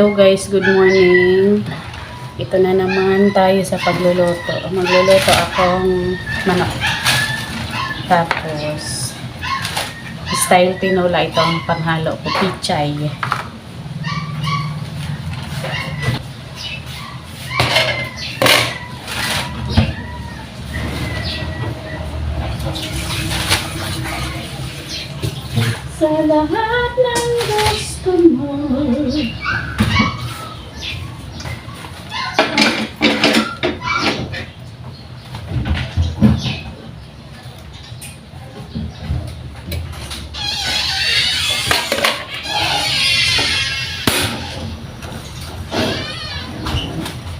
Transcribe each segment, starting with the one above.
Hello guys, good morning. Ito na naman tayo sa pagluluto. Magluluto akong manok. Tapos, style tinola ito ang panghalo ko, pichay. Sa lahat ng gusto mo.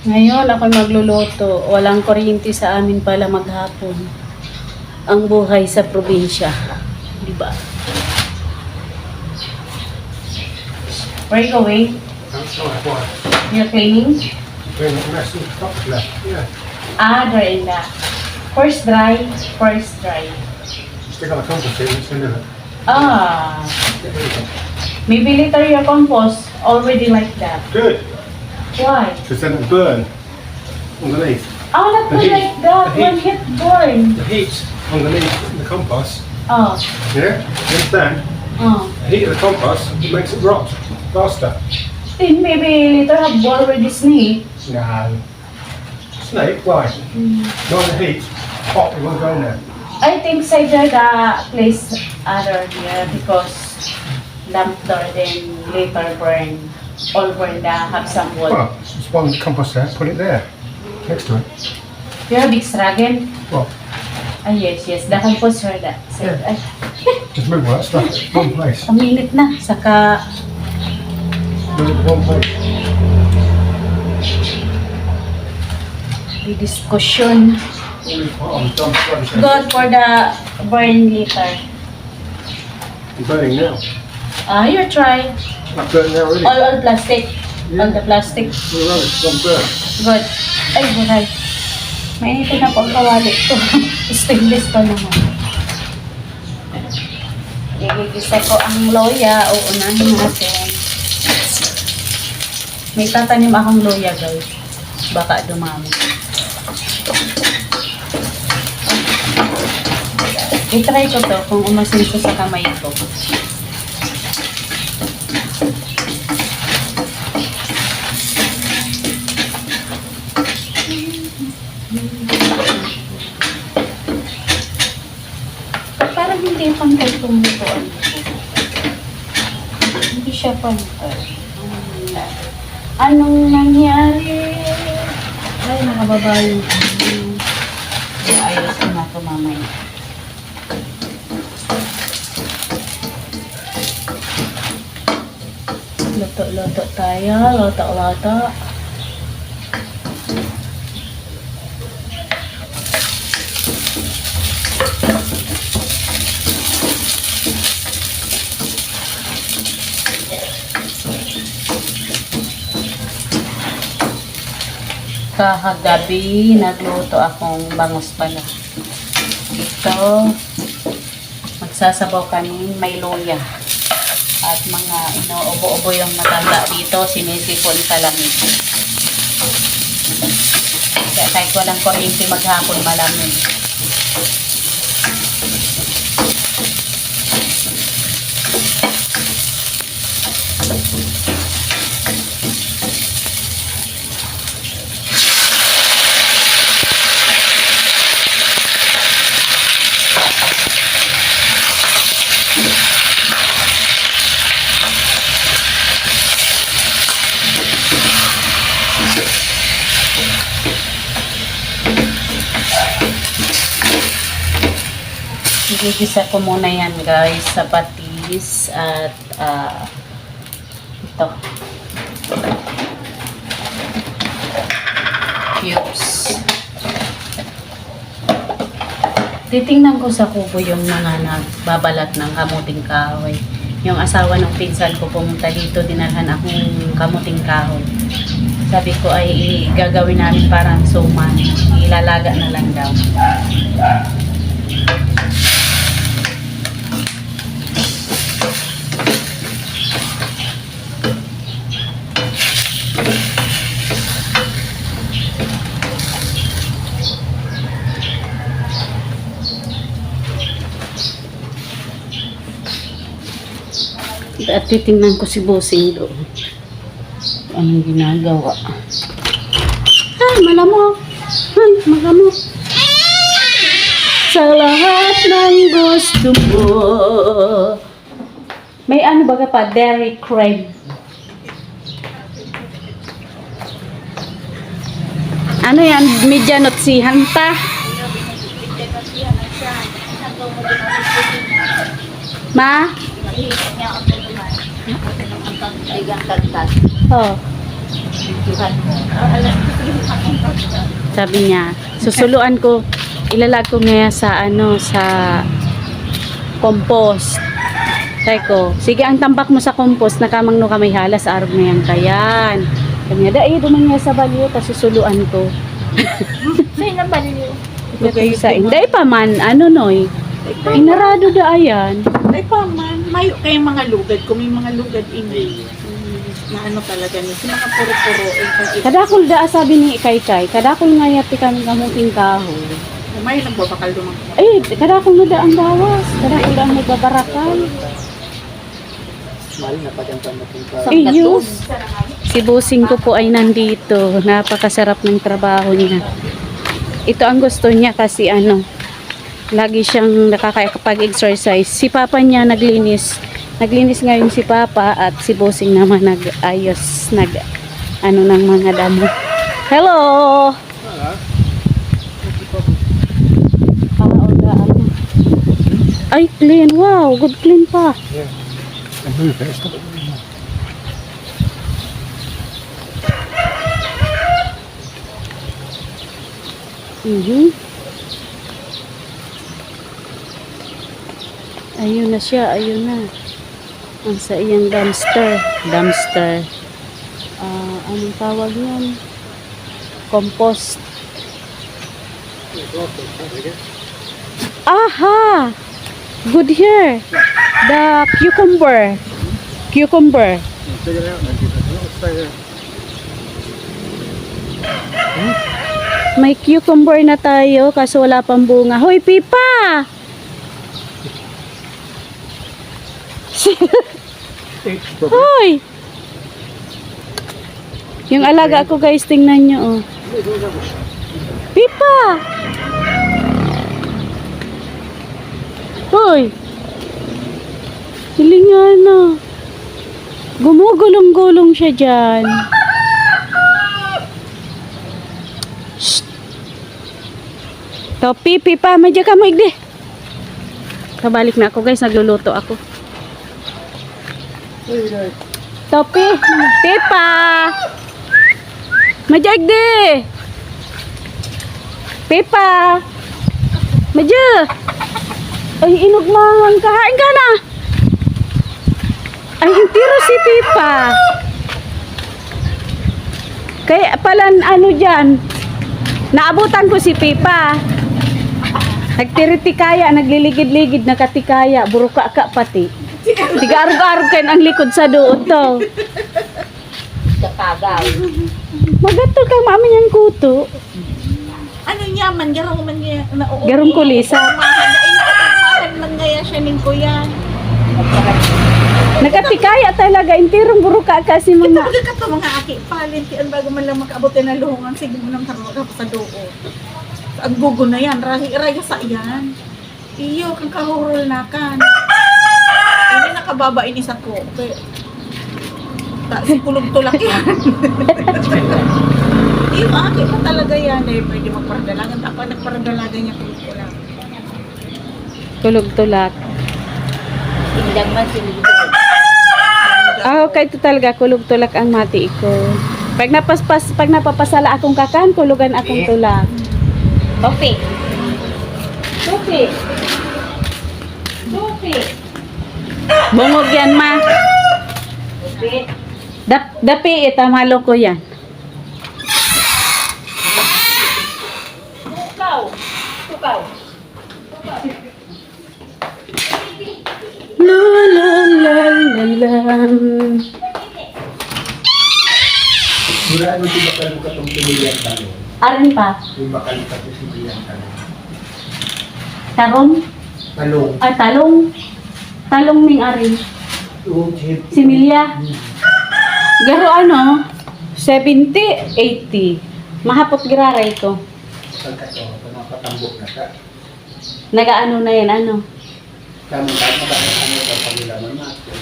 Ngayon ako magluluto. Walang kuryente sa amin pala maghapon. Ang buhay sa probinsya. Diba? Where are you going? Outside, why? You're cleaning? Doing the rest of the top left. Yeah. Dry in that. First dry, first dry. Stick on the compass here, it's in it. There you go. Maybe later your compost already like that. Good, Why? because then it'll burn underneath. Not The good heat. like that. The heat. One hit burn. The heat underneath the compost, Oh. yeah, understand? The heat of the compost makes it rot faster. Then maybe later have already snake. No. Snake, why? Not the heat. Hot, it won't go in there. I think Cider the place other here because lamp door then later burn. All burn the have some wood. Well, just one compost there, put it there, next to it. You have big dragon? Well, Yes. The compost here that. Yeah. Ay, just move all that stuff, one place. ang init na. Saka Do it in one place. the discussion. It's Good for the burn later. burning now. You try. It's burning now already. All plastic. All the plastic. We're running, it's on burn. Good. Ay, buhay. Mainitin na po ang kawali ko. Stainless pa naman. Igigisa ko ang loya. Uunahin natin. May tatanim akong loya, guys. Baka dumami. I-try ko to kung umasin ko sa kamay ko. Parang hindi pantay tumutuan. Hindi siya pantay. Anong nangyari? Ay, nakababa yung ayos ko na ito mamaya. Luto-luto tayo. Luto-luto. Kahagabi, nagluto akong bangus pala. Ito, magsasabaw kami, may luya. At mga inuubo-ubo yung matanda dito, sinisipon sa lamig. Kaya kahit walang kuryente maghapon, malamig. Igigisa ko muna yan guys sa patis at ito cubes. Titingnan ko sa kubo yung mga nagbabalat ng kamuting kahoy. Yung asawa ng pinsan ko pumunta dito, dinalhan akong kamuting kahoy. Sabi ko ay gagawin namin parang suman, ilalaga na lang daw. At titingnan ko si Bossing doon. Anong ginagawa? Ay, malamok! Ay, malamok! Sa lahat ng gusto mo. May ano baga pa? Dairy cream. Ano yan? Midyanot si Hanta. Ma? Oh. Sabi niya, susuluan ko, ilalag ko ngayon sa ano, sa compost. Sabi ko, sige ang tambak mo sa compost, nakamang no kamay halas, arog na yan kayan. Sabi niya, dahil duman nga sa baliw, tapos susuluan ko. Sa'yo na baliw. Okay, sa inday pa man, ano noy, inarado da ayan. Ay pa man, mayo kayong mga lugad. Kung may mga lugad ini. Na ano talaga ni. Si mga puro-puro. Kadakol da sabi ni Kay, kadakol nga yati kami kamuting kahoy. May nagbabakal dumang. Eh, kadakol na da ang bawas, kadakol da ang nagbabarakal. Iyo. Si Bossing ko po ay nandito. Napakasarap ng trabaho niya. Ito ang gusto niya kasi ano, lagi siyang nakakapag-exercise. Si Papa niya naglinis. Naglinis ngayon si Papa at si Bossing naman nag-ayos, ano ng mga damo. Hello! Ano. Ay, clean. Wow, good clean pa. Yeah. And move it. Stop it. Ayun na siya, ayun na. Ang sa iyang dumpster. Anong tawag yan? Compost. Aha! Good here. The cucumber. Take it out and stay there. May cucumber na tayo kaso wala pang bunga. Hoy, Pipa! Hoy! Yung alaga ko guys, tingnan nyo oh. Pipa! Hoy! Hilingan na. Gumugulong-gulong siya dyan. Shh! Topi, Pipa, madya ka mo igdi. Kabalik na ako guys, nagluluto ako. Topi, Pipa! Madya igdi! Pipa! Madya! Ay, inugmangan ka. Hain ka na! Ay, hintiro si Pipa. Kaya pala, ano dyan, naabutan ko si Pipa. Nagtiriti-kaya, nagliligid-ligid, nakatikaya, buruka ka pati. Tiga-arog-arog kayo ang likod sa doon to. Kakagaw. Magato kang mami niyang kuto. Ano niya man, garong man niya. Garong kulisa. Ay, man ngaya siya ning kuya. Nakatikaya talaga, intirong buruka kasi mga... Ito ka to mga aki, palinti ang bago man lang makaabotin na luhungan, sige mo nang karunga sa doon. Ang gugo na yan, rahi-rahi sa yan. Iyo, kang kahurol na kan. Hindi nakababa ini sa ko. Okay. Si pulog tulak yan. Iyo, aki pa talaga yan. Eh, pwede magparadalagan. Tapos nagparadalagan niya pulog tulak. Kulog-tulak. Tingnan man sila. Ah, okay, ito talaga, kulog-tulak ang mati ko. Pag napapasala akong kakan, kulugan akong tulak. Topi. Topi. Topi. Bungog yan, ma. Topi. Dapi, itamalo ko yan. Tukaw. Tukaw. La la la la la. Mula mo si bakal mo katong pilihan tanong. Arin pa. Yung bakal ka si pilihan tanong. Taron. Talong. Ay, talong. Talong ning arin. Si Milya. Garo ano? 70, 80. Mahapot giraray ko. Pagkatambok na ka. Nagaano na yan, ano? Kamu kahit ano ba paglaman natin.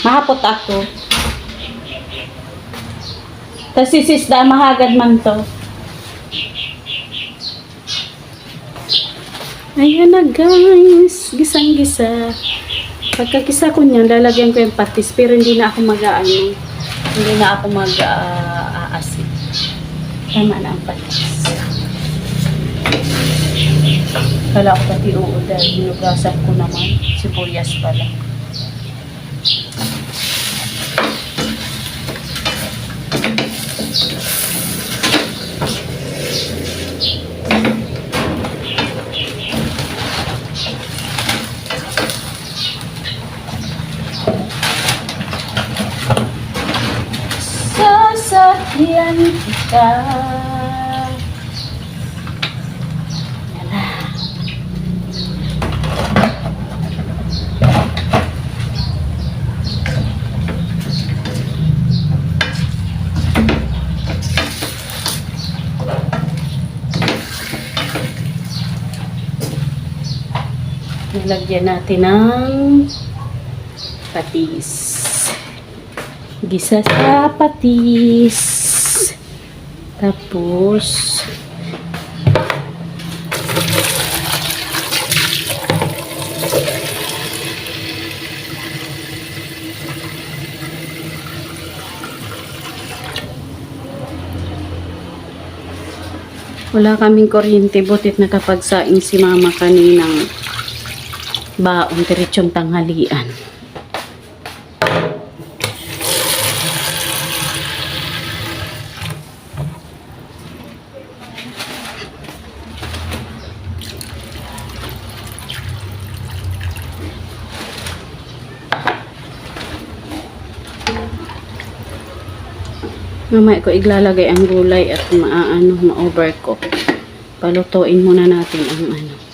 Mahapot ako. Tapos si Sisda, mahagad man to. Ayan na guys, gisang-gisa. Pagkagisa ko niyan, lalagyan ko yung patis, pero hindi na ako mag-aano. Hindi na ako mag-aasin. Tama na ang patis. Kala ko pati oo dahil hinugasan ko naman. Sibuyas pala. Sasakyan kita. Yan na. Nilagyan natin ng patis. Gisa sa patis. Tapos wala kaming kuryente, butit nakapagsaing si mama kaninang baon, diretsong tanghalian. Mamaya ko iglalagay ang gulay at ma-overcook. Palutuin muna natin ang ano.